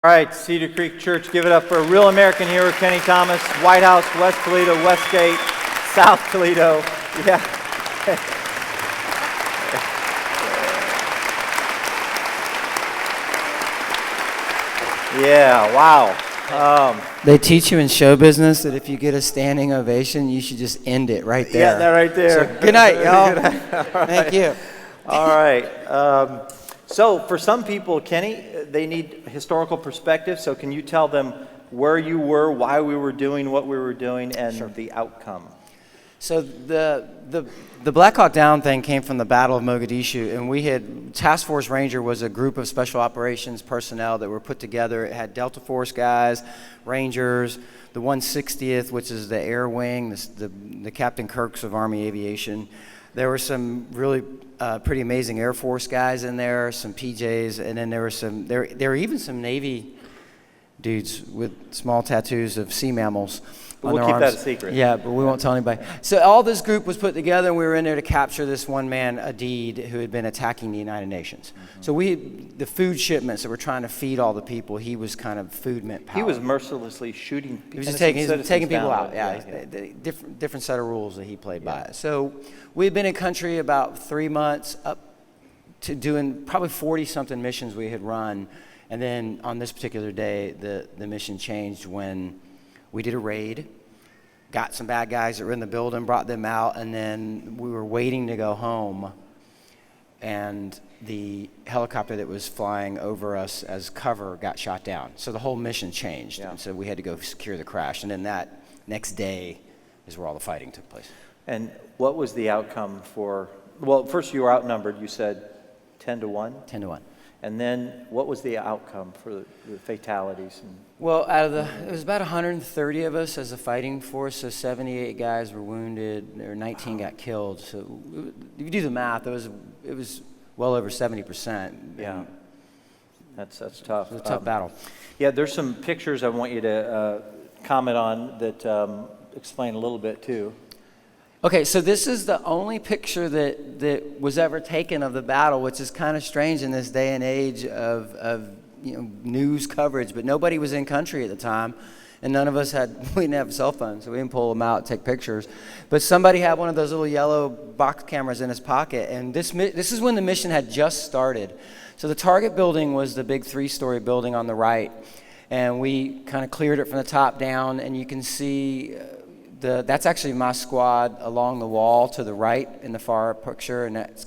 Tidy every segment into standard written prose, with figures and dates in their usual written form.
All right, Cedar Creek Church, give it up for a real American hero, Kenny Thomas, White House, West Toledo, Westgate, South Toledo. Yeah. Yeah, wow. They teach you in show business that if you get a standing ovation, you should just end it right there. Yeah, that right there. So, good night, y'all. Right. Thank you. All right. So for some people, Kenny, they need historical perspective. So can you tell them where you were, why we were doing what we were doing, and the outcome? So the Black Hawk Down thing came from the Battle of Mogadishu, and we had Task Force Ranger was a group of special operations personnel that were put together. It had Delta Force guys, Rangers, the 160th, which is the Air Wing, the Captain Kirks of Army Aviation. There were some really pretty amazing Air Force guys in there, some PJs, and then there were even some Navy dudes with small tattoos of sea mammals. But we'll keep that a secret. Yeah, but we won't tell anybody. So all this group was put together, and we were in there to capture this one man, Adid, who had been attacking the United Nations. Mm-hmm. So the food shipments that were trying to feed all the people, he was kind of food meant power. He was mercilessly shooting people. He was just taking people out. Yeah. Different set of rules that he played by. So we had been in country about 3 months, up to doing probably 40-something missions we had run. And then on this particular day, the mission changed when we did a raid, got some bad guys that were in the building, brought them out, and then we were waiting to go home, and the helicopter that was flying over us as cover got shot down. So the whole mission changed, and so we had to go secure the crash. And then that next day is where all the fighting took place. And what was the outcome for, well, first you were outnumbered, you said 10-1? 10-1. And then what was the outcome for the fatalities? Well, it was about 130 of us as a fighting force, so 78 guys were wounded, or 19 got killed. So if you do the math, it was well over 70%. Yeah, that's tough. It was a tough battle. Yeah, there's some pictures I want you to comment on that explain a little bit too. Okay, so this is the only picture that was ever taken of the battle, which is kind of strange in this day and age of news coverage. But nobody was in country at the time, and none of us we didn't have cell phones, so we didn't pull them out and take pictures. But somebody had one of those little yellow box cameras in his pocket, and this is when the mission had just started. So the target building was the big 3-story building on the right, and we kind of cleared it from the top down, and you can see. That's actually my squad along the wall to the right in the far picture, and that's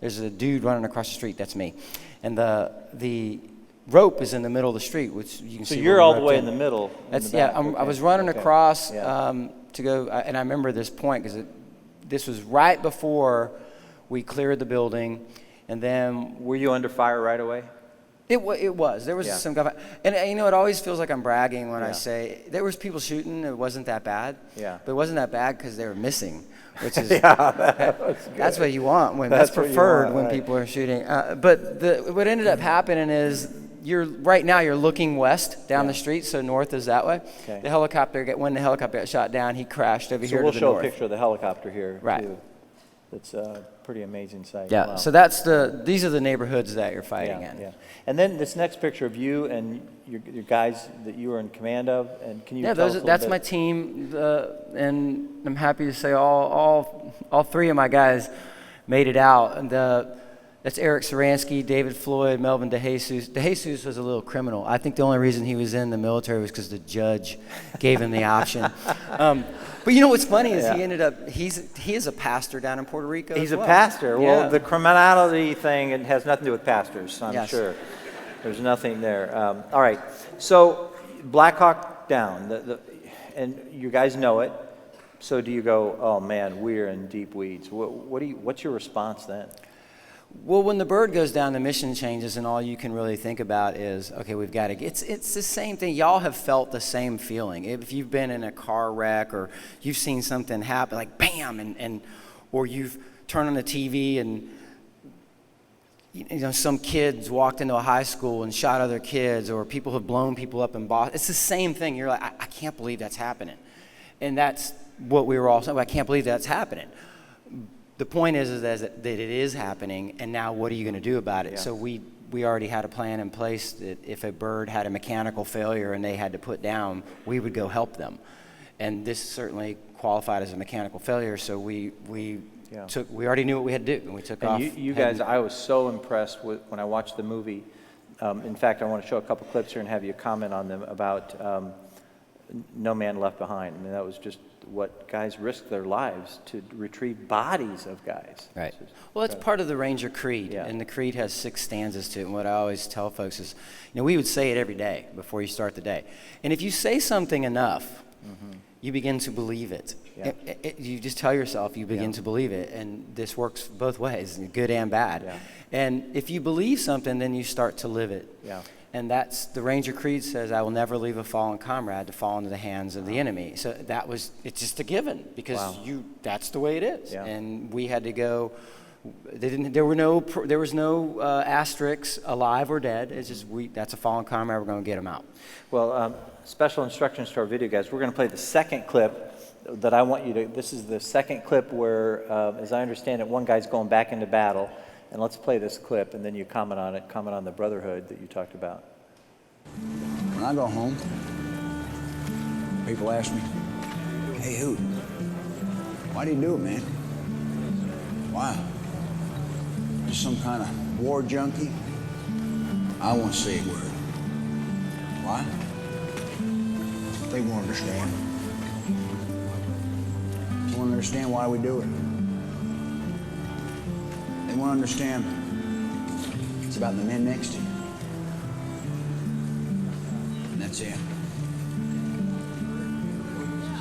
there's a dude running across the street, that's me. And the rope is in the middle of the street, which you can see. So you're all the way in the middle. I was running across to go, and I remember this point because this was right before we cleared the building, and then. Were you under fire right away? It was. There was some gunfire. And it always feels like I'm bragging when I say there was people shooting. It wasn't that bad. Yeah. But it wasn't that bad because they were missing, which is that's what you want that's preferred when people are shooting. But what ended up happening is right now you're looking west down the street, so north is that way. Okay. When the helicopter got shot down, he crashed over here to the north. So we'll show a picture of the helicopter here too. It's a pretty amazing sight. Yeah, wow. So these are the neighborhoods that you're fighting in. Yeah. And then this next picture of you and your guys that you were in command of, and can you tell us a little that's bit? my team, and I'm happy to say all 3 of my guys made it out. And that's Eric Saransky, David Floyd, Melvin DeJesus. DeJesus was a little criminal. I think the only reason he was in the military was because the judge gave him the option. But you know what's funny is he ended up, he is a pastor down in Puerto Rico. He's a pastor. Well, the criminality thing, it has nothing to do with pastors, I'm sure. There's nothing there. All right. So Black Hawk Down, and you guys know it. So do you go, oh man, we're in deep weeds. What's your response then? Well, when the bird goes down, the mission changes, and all you can really think about is, okay, we've got to it's the same thing. Y'all have felt the same feeling. If you've been in a car wreck or you've seen something happen, like bam, or you've turned on the TV and some kids walked into a high school and shot other kids, or people have blown people up in Boston. It's the same thing. You're like, I can't believe that's happening. And that's what we were all saying. I can't believe that's happening. The point is that it is happening, and now what are you going to do about it? Yeah. So we we already had a plan in place that if a bird had a mechanical failure and they had to put down, we would go help them. And this certainly qualified as a mechanical failure, so we already knew what we had to do, and we took off. You guys, I was so impressed with when I watched the movie. In fact, I want to show a couple clips here and have you comment on them about No Man Left Behind. I mean, that was just what guys risked their lives to retrieve bodies of guys. Right. Well, it's part of the Ranger Creed, and the Creed has 6 stanzas to it. And what I always tell folks is, we would say it every day before you start the day. And if you say something enough, you begin to believe it. Yeah. You just tell yourself you begin to believe it, and this works both ways, good and bad. Yeah. And if you believe something, then you start to live it. Yeah. And that's the Ranger Creed says, "I will never leave a fallen comrade to fall into the hands of the enemy." So it's just a given because that's the way it is. Yeah. And we had to go. There was no asterisks, alive or dead. It's just that's a fallen comrade. We're going to get him out. Well, special instructions to our video guys. We're going to play the second clip that I want you to. This is the second clip where, as I understand it, one guy's going back into battle. And let's play this clip, and then you comment on it. Comment on the brotherhood that you talked about. When I go home, people ask me, "Hey, Hoot, why do you do it, man? Why? Just some kind of war junkie?" I won't say a word. Why? They won't understand. They won't understand why we do it. They won't understand it's about the men next to you. And that's it.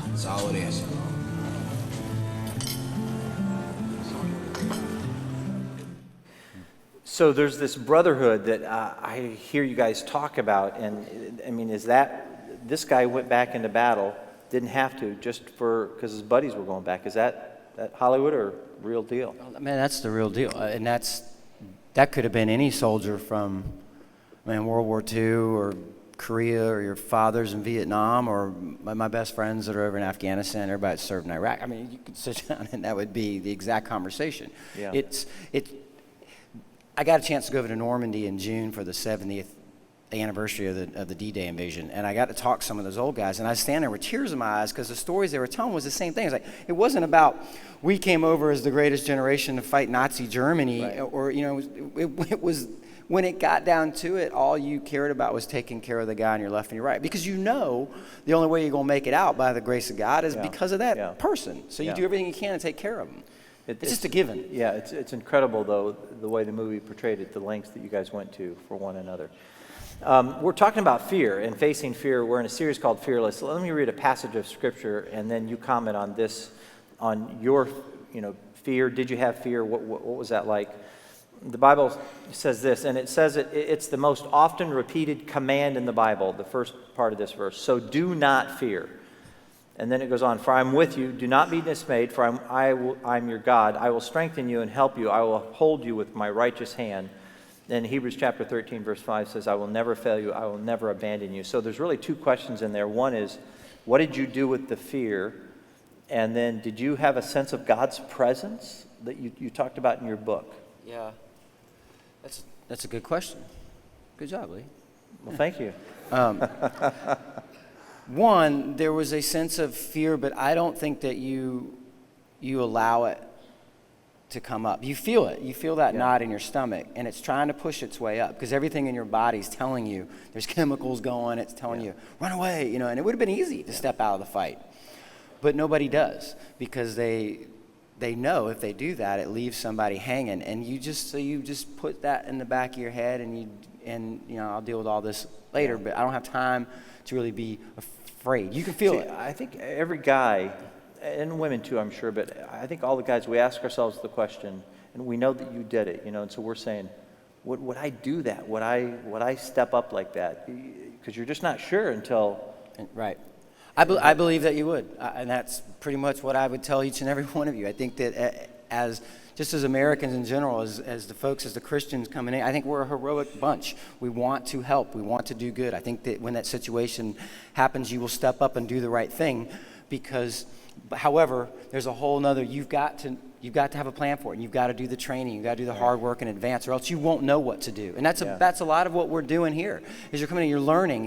That's all it is. So there's this brotherhood that I hear you guys talk about, and I mean, is that this guy went back into battle, didn't have to, just because his buddies were going back? Is that Hollywood or real deal? Man, that's the real deal, and that could have been any soldier from, World War II or Korea, or your fathers in Vietnam, or my best friends that are over in Afghanistan. Everybody that served in Iraq. I mean, you could sit down and that would be the exact conversation. Yeah. I got a chance to go over to Normandy in June for the 70th anniversary of the D-Day invasion, and I got to talk to some of those old guys, and I was standing there with tears in my eyes because the stories they were telling was the same thing. It wasn't about we came over as the greatest generation to fight Nazi Germany, right. Or it was when it got down to it, all you cared about was taking care of the guy on your left and your right, because the only way you're going to make it out by the grace of God is because of that person. So you do everything you can to take care of them. It's just a given. Yeah, it's incredible, though, the way the movie portrayed it, the lengths that you guys went to for one another. We're talking about fear and facing fear. We're in a series called Fearless. Let me read a passage of Scripture, and then you comment on this, on your fear. Did you have fear? What was that like? The Bible says this, and it says it's the most often repeated command in the Bible, the first part of this verse. So do not fear. And then it goes on, for I'm with you, do not be dismayed, for I'm your God. I will strengthen you and help you. I will hold you with my righteous hand. Then Hebrews chapter 13, verse 5 says, I will never fail you. I will never abandon you. So there's really 2 questions in there. One is, what did you do with the fear? And then did you have a sense of God's presence that you talked about in your book? Yeah. That's a good question. Good job, Lee. Well, thank you. One, there was a sense of fear, but I don't think that you allow it to come up. You feel it. You feel that knot in your stomach, and it's trying to push its way up because everything in your body's telling you there's chemicals going. It's telling you, run away, and it would have been easy to step out of the fight. But nobody does because they know if they do that, it leaves somebody hanging, and you just put that in the back of your head, and I'll deal with all this later, but I don't have time to really be afraid. You can feel it. I think every guy, and women too, I'm sure, but I think all the guys, we ask ourselves the question, and we know that you did it, and so we're saying, would I do that? Would I step up like that? Because you're just not sure until... Right. I believe that you would, and that's pretty much what I would tell each and every one of you. I think that as Americans in general, as the Christians coming in, I think we're a heroic bunch. We want to help. We want to do good. I think that when that situation happens, you will step up and do the right thing because, however, there's a whole nother, you've got to You've got to have a plan for it, and you've got to do the training. You've got to do the hard work in advance, or else you won't know what to do. And that's a lot of what we're doing here. Is you're coming in, you're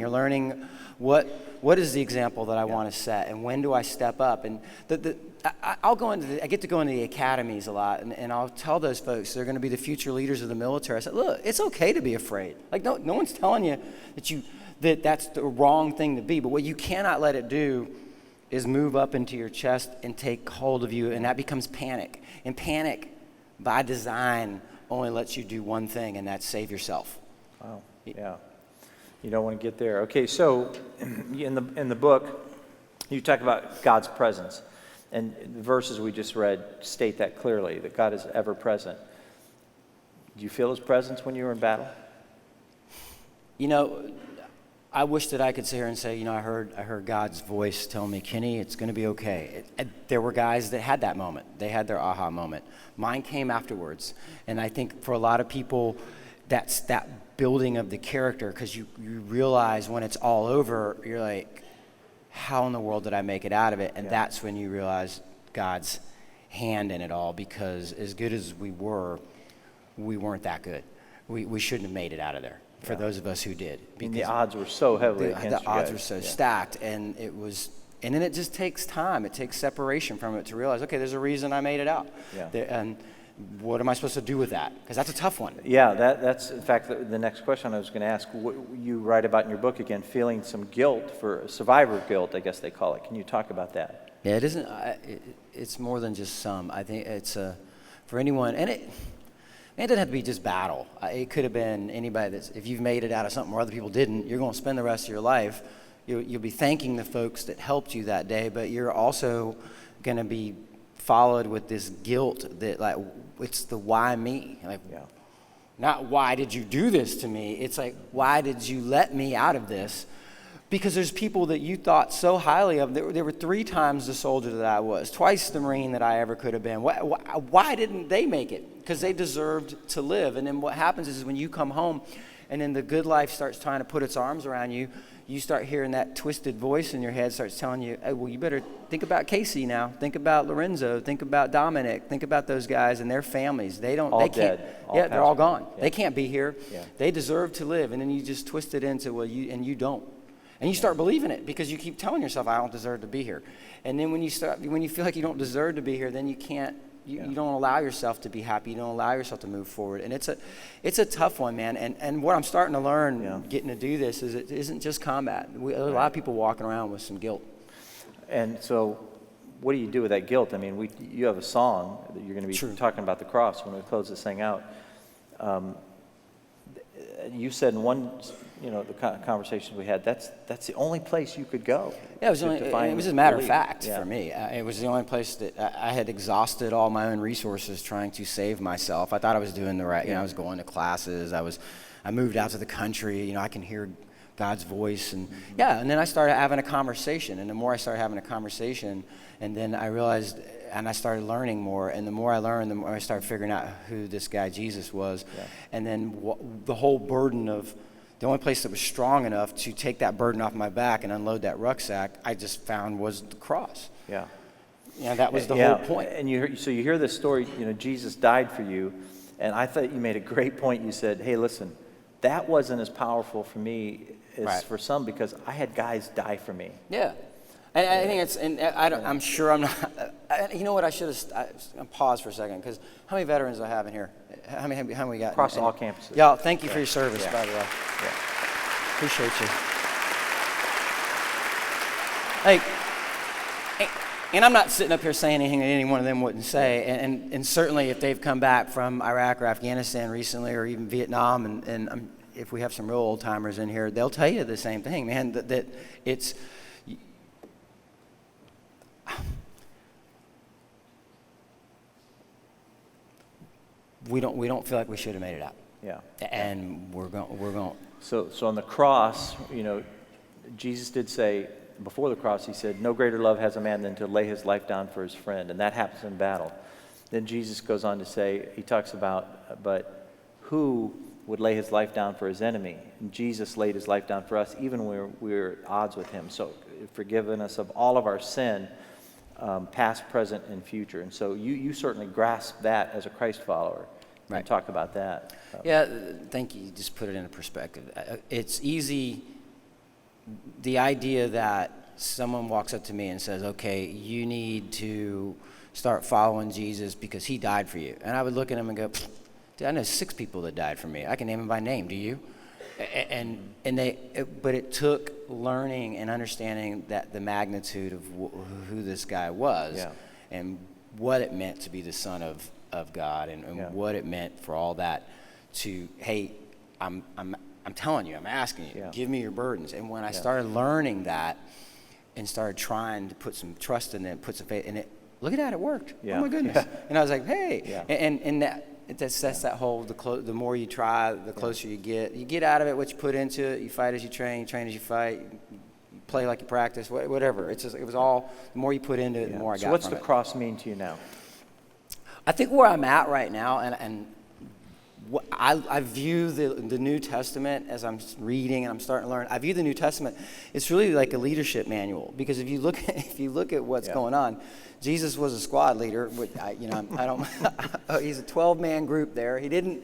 learning what is the example that I want to set, and when do I step up? And I get to go into the academies a lot, and I'll tell those folks they're going to be the future leaders of the military. I said, look, it's okay to be afraid. Like no one's telling you that's the wrong thing to be. But what you cannot let it do is move up into your chest and take hold of you, and that becomes panic. And panic, by design, only lets you do one thing, and that's save yourself. Wow. Yeah. You don't want to get there. Okay, so in the book, you talk about God's presence, and the verses we just read state that clearly, that God is ever present. Do you feel His presence when you were in battle? You know, I wish that I could sit here and say, I heard God's voice tell me, Kenny, it's going to be okay. There were guys that had that moment. They had their aha moment. Mine came afterwards. And I think for a lot of people, that's that building of the character, because you realize when it's all over, you're like, how in the world did I make it out of it? And that's when you realize God's hand in it all, because as good as we weren't that good. We shouldn't have made it out of there. For those of us who did. Because the odds were so heavily against you guys. The odds were so stacked, and then it just takes time. It takes separation from it to realize, okay, there's a reason I made it out. And what am I supposed to do with that? Because that's a tough one. Yeah, that's in fact the next question I was going to ask. What you write about in your book, again, feeling some guilt, for survivor guilt, I guess they call it. Can you talk about that? Yeah, it isn't. It's more than just some. I think it's for anyone, and it doesn't have to be just battle. It could have been anybody if you've made it out of something where other people didn't, you're going to spend the rest of your life, you'll be thanking the folks that helped you that day, but you're also going to be followed with this guilt that, like, it's the why me? Like, not why did you do this to me? It's like, why did you let me out of this? Because there's people that you thought so highly of. There were 3 times the soldier that I was, twice the Marine that I ever could have been. Why didn't they make it? Because they deserved to live. And then what happens is when you come home and then the good life starts trying to put its arms around you, you start hearing that twisted voice in your head starts telling you, hey, well, you better think about Casey now. Think about Lorenzo. Think about Dominic. Think about those guys and their families. They can't. They're all gone. Yeah. They can't be here. Yeah. They deserve to live. And then you just twist it into, you don't. And you start believing it because you keep telling yourself, I don't deserve to be here. And then when you feel like you don't deserve to be here, then you can't, you don't allow yourself to be happy. You don't allow yourself to move forward. And it's a tough one, man. And what I'm starting to learn getting to do this is it isn't just combat. There's a lot of people walking around with some guilt. And so what do you do with that guilt? I mean, you have a song that you're going to be talking about the cross when we close this thing out. You said in one, the conversations we had, that's the only place you could go. Yeah, it was a matter of fact for me. It was the only place that I had exhausted all my own resources trying to save myself. I thought I was doing the right, I was going to classes. I moved out to the country. I can hear God's voice, and and then I started having a conversation. And the more I started having a conversation, and then I realized, and I started learning more. And the more I learned, the more I started figuring out who this guy Jesus was. Yeah. And then the whole burden of the only place that was strong enough to take that burden off my back and unload that rucksack, I just found was the cross. Yeah. That was the whole point. And you hear this story, Jesus died for you, and I thought you made a great point. You said, hey, listen, that wasn't as powerful for me as for some, because I had guys die for me. Yeah. And I think I'm sure I'm not, you know what, I should have paused for a second, because how many veterans do I have in here? How many we got? Across all campuses. Y'all, thank you for your service, by the way. Yeah. Appreciate you. And I'm not sitting up here saying anything that any one of them wouldn't say, and certainly if they've come back from Iraq or Afghanistan recently, or even Vietnam, and if we have some real old timers in here, they'll tell you the same thing, man, that it's, we don't feel like we should have made it out. Yeah. And we're going. So on the cross, Jesus did say, before the cross, he said, no greater love has a man than to lay his life down for his friend. And that happens in battle. Then Jesus goes on to say, he talks about, but who would lay his life down for his enemy? And Jesus laid his life down for us, even when we were at odds with him. So forgiving us of all of our sin. past, present, and future. And so you certainly grasp that as a Christ follower. Right. And talk about that. Yeah, thank you. You just put it into perspective. It's easy, the idea that someone walks up to me and says, okay, you need to start following Jesus because he died for you. And I would look at him and go, dude, I know 6 people that died for me. I can name them by name. Do you? But it took learning and understanding that the magnitude of who this guy was, and what it meant to be the son of God, and what it meant for all that to, hey, I'm telling you, I'm asking you, give me your burdens. And when I started learning that and started trying to put some trust in it, put some faith in it, look at that, it worked. Oh my goodness. And I was like, hey, and that's that whole, the more you try, the closer you get out of it what you put into it. You fight as you train as you fight, you play like you practice, whatever. It's just, it was all, the more you put into it, the more I got from it. So what's the cross mean to you now? I think where I'm at right now, and what I view the New Testament, as I'm reading and I'm starting to learn, I view the New Testament, it's really like a leadership manual, because if you look at what's going on, Jesus was a squad leader. He's a 12-man group there. He gave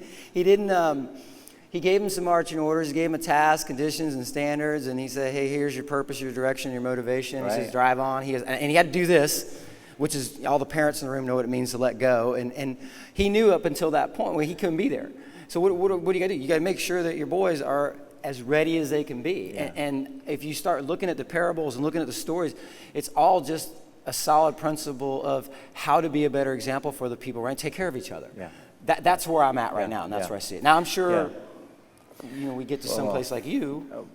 him some marching orders. He gave him a task, conditions, and standards, and he said, hey, here's your purpose, your direction, your motivation. He says, drive on. And he had to do this, which is, all the parents in the room know what it means to let go. And he knew up until that point where he couldn't be there. So what do you got to do? You got to make sure that your boys are as ready as they can be. And if you start looking at the parables and looking at the stories, it's all just a solid principle of how to be a better example for the people around. Take care of each other. That's where I'm at right now, and that's where I see it. Now, I'm sure we get to some place like you.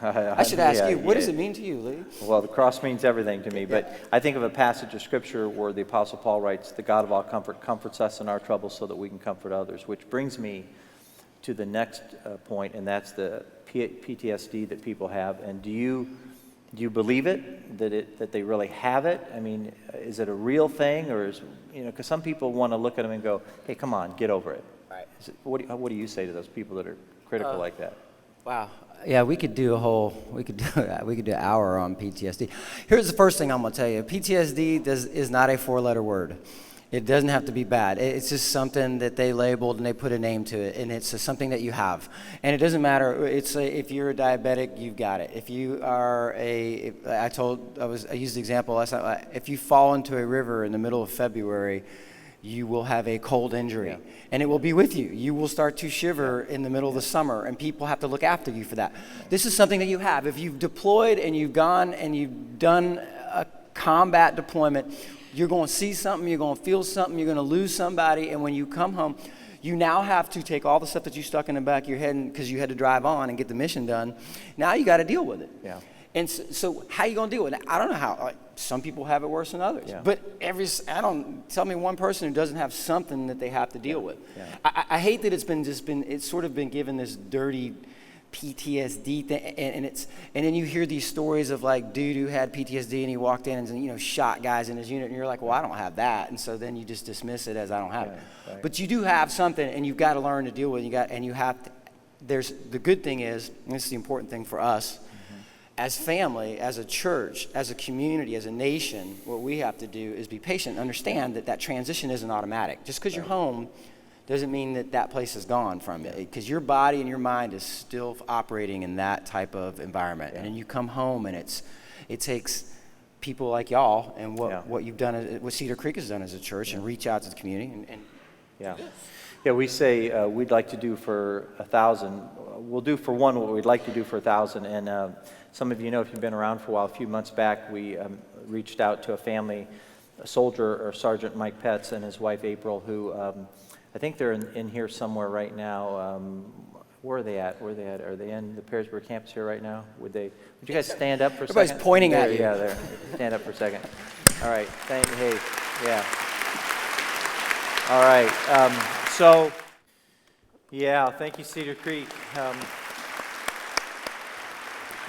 I should ask you, what does it mean to you, Lee? Well, the cross means everything to me, but I think of a passage of Scripture where the Apostle Paul writes, the God of all comfort comforts us in our troubles so that we can comfort others, which brings me to the next point, and that's the PTSD that people have. And do you believe it, that they really have it? I mean, is it a real thing, or is, because some people want to look at them and go, hey, come on, get over it. Right. What do you say to those people that are critical like that? Wow. Yeah, we could do an hour on PTSD. Here's the first thing I'm going to tell you. PTSD is not a 4-letter word. It doesn't have to be bad. It's just something that they labeled and they put a name to it, and it's something that you have. And it doesn't matter. If you're a diabetic, you've got it. If you are I used the example last night. If you fall into a river in the middle of February, you will have a cold injury, and it will be with you. You will start to shiver in the middle of the summer, and people have to look after you for that. This is something that you have. If you've deployed and you've gone and you've done a combat deployment, you're going to see something, you're going to feel something, you're going to lose somebody, and when you come home, you now have to take all the stuff that you stuck in the back of your head because you had to drive on and get the mission done. Now you got to deal with it. And so how are you going to deal with it? I don't know how. Some people have it worse than others. But tell me one person who doesn't have something that they have to deal with. I hate that it's sort of been given this dirty PTSD thing, and then you hear these stories of like dude who had PTSD and he walked in and shot guys in his unit, and you're like, well, I don't have that, and so then you just dismiss it as I don't have it. But you do have something, and you've got to learn to deal with it. There's the good thing is, and this is the important thing for us. As family, as a church, as a community, as a nation, what we have to do is be patient and understand that transition isn't automatic. Just because you're home doesn't mean that place is gone from it, because your body and your mind is still operating in that type of environment. And then you come home, and it takes people like y'all and what you've done, what Cedar Creek has done as a church, and reach out to the community. We say we'd like to do for 1,000. We'll do for one what we'd like to do for 1,000. And some of you know, if you've been around for a while, a few months back, we reached out to a family, a soldier, or Sergeant Mike Petz and his wife April, who I think they're in here somewhere right now. Where are they at? Are they in the Perrysburg campus here right now? Would you guys stand up for a second? Everybody's pointing at you. Yeah, there. Stand up for a second. All right. All right. Thank you, Cedar Creek.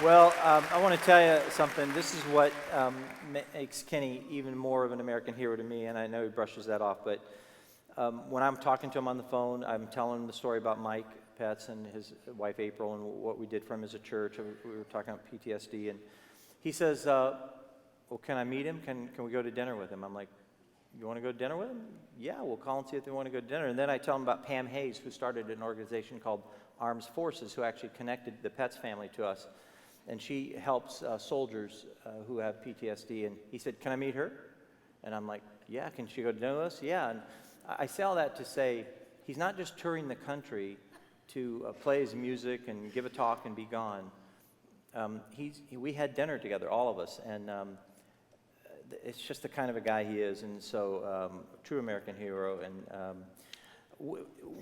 I want to tell you something. This is what makes Kenny even more of an American hero to me, and I know he brushes that off, but when I'm talking to him on the phone, I'm telling him the story about Mike Petz and his wife April and what we did for him as a church. We were talking about PTSD, and he says, well, can I meet him? Can we go to dinner with him? I'm like, you want to go to dinner with him? Yeah, we'll call and see if they want to go to dinner. And then I tell them about Pam Hayes, who started an organization called Armed Forces, who actually connected the Pets family to us. And she helps soldiers who have PTSD. And he said, can I meet her? And I'm like, yeah, can she go to dinner with us? Yeah. And I say all that to say he's not just touring the country to play his music and give a talk and be gone. We had dinner together, all of us, and it's just the kind of a guy he is, and so true American hero. And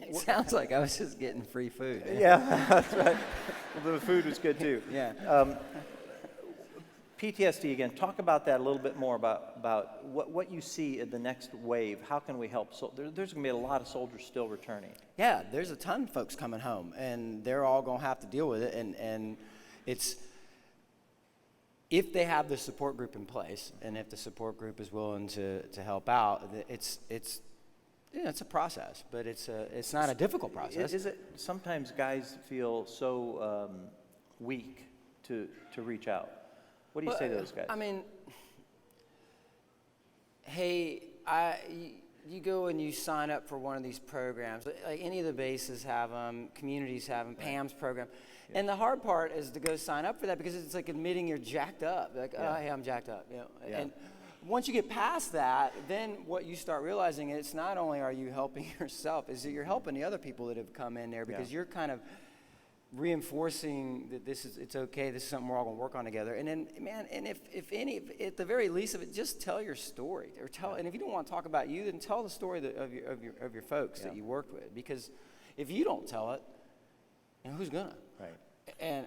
it sounds like I was just getting free food. Yeah, that's right. The food was good too. Yeah. PTSD again. Talk about that a little bit more about what you see in the next wave. How can we help? There's going to be a lot of soldiers still returning. Yeah, there's a ton of folks coming home, and they're all going to have to deal with it. And it's if they have the support group in place, and if the support group is willing to help out, it's a process, but it's not a difficult process. Is it sometimes guys feel so weak to reach out? What do you say to those guys? I mean, hey, you go and you sign up for one of these programs. Like any of the bases have them, communities have them, Pam's program. Yeah. And the hard part is to go sign up for that because it's like admitting you're jacked up. Like, oh, hey, I'm jacked up. You know? Yeah. And once you get past that, then what you start realizing is not only are you helping yourself, is that you're helping the other people that have come in there because you're kind of reinforcing that it's okay, this is something we're all going to work on together. And then, man, and if at the very least of it, just tell your story, or tell. And if you don't want to talk about you, then tell the story of your folks that you worked with. Because if you don't tell it, you know, who's gonna? Right. And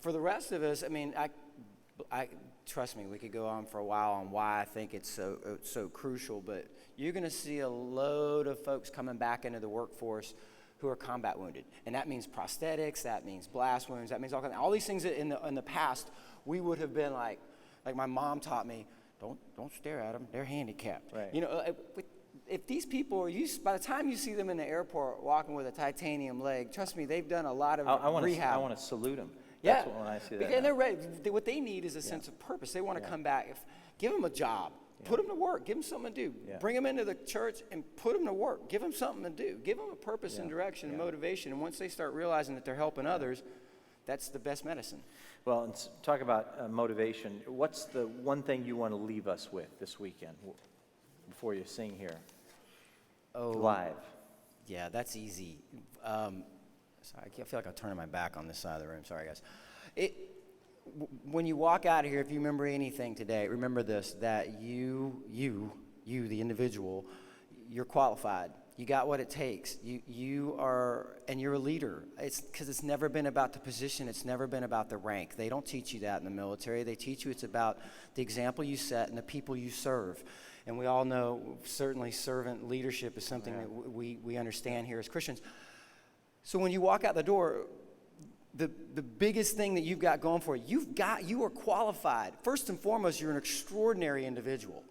for the rest of us, I mean, I trust me, we could go on for a while on why I think it's so crucial. But you're going to see a load of folks coming back into the workforce who are combat wounded, and that means prosthetics, that means blast wounds, that means all these things that in the past we would have been like my mom taught me, don't stare at them, they're handicapped. Right. You know, if these people are by the time you see them in the airport walking with a titanium leg, trust me, they've done a lot of rehab. I want to salute them. Yeah, that's when I see that. And they're ready. What they need is a sense of purpose. They want to come back. Give them a job. Put them to work. Give them something to do. Bring them into the church and put them to work. Give them something to do. Give them a purpose and direction and motivation. And once they start realizing that they're helping others, that's the best medicine. Well, and talk about motivation. What's the one thing you want to leave us with this weekend before you sing here? Live. Yeah, that's easy. Sorry, I feel like I'm turning my back on this side of the room. Sorry, guys. When you walk out of here, if you remember anything today, remember this, that you, the individual, you're qualified. You got what it takes. You are, and you're a leader. It's because it's never been about the position. It's never been about the rank. They don't teach you that in the military. They teach you it's about the example you set and the people you serve. And we all know, certainly, servant leadership is something that we understand here as Christians. So when you walk out the door, the biggest thing that you've got going for you, you are qualified. First and foremost, you're an extraordinary individual.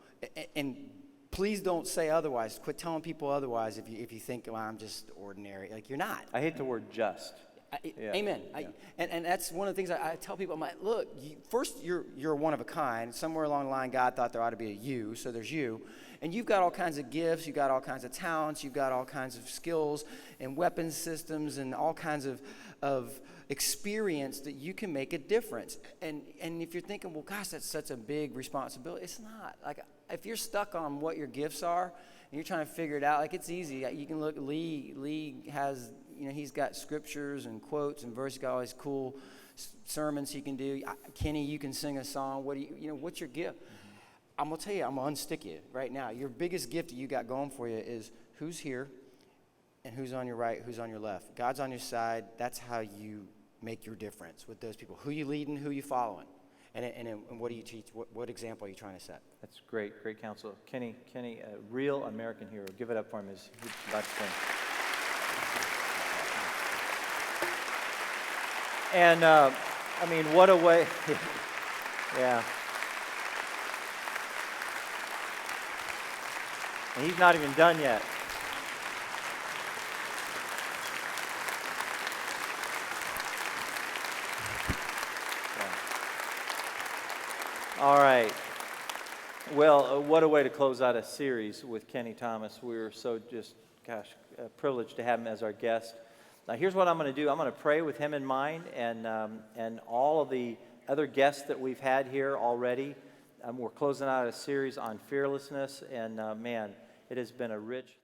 And please don't say otherwise. Quit telling people otherwise if you think, well, I'm just ordinary. Like, you're not. I hate the word just. Amen. And that's one of the things I tell people. I'm like, look, first, you're one of a kind. Somewhere along the line, God thought there ought to be a you, so there's you. And you've got all kinds of gifts. You've got all kinds of talents. You've got all kinds of skills and weapons systems and all kinds of experience that you can make a difference. And if you're thinking, well, gosh, that's such a big responsibility, it's not. Like, if you're stuck on what your gifts are and you're trying to figure it out, like, it's easy. You can look. Lee has, he's got scriptures and quotes and verses. He's got all these cool sermons he can do. Kenny, you can sing a song. What's your gift? I'm gonna tell you, I'm gonna unstick you right now. Your biggest gift that you got going for you is who's here and who's on your right, who's on your left. God's on your side. That's how you make your difference with those people. Who you leading, who you following, and what do you teach? What example are you trying to set? That's great counsel. Kenny, a real American hero. Give it up for him as he's about to sing. And what a way. Yeah. And he's not even done yet. Yeah. All right. Well, what a way to close out a series with Kenny Thomas. We were so just, gosh, privileged to have him as our guest. Now, here's what I'm going to do. I'm going to pray with him in mind and all of the other guests that we've had here already. We're closing out a series on fearlessness, and man, it has been a rich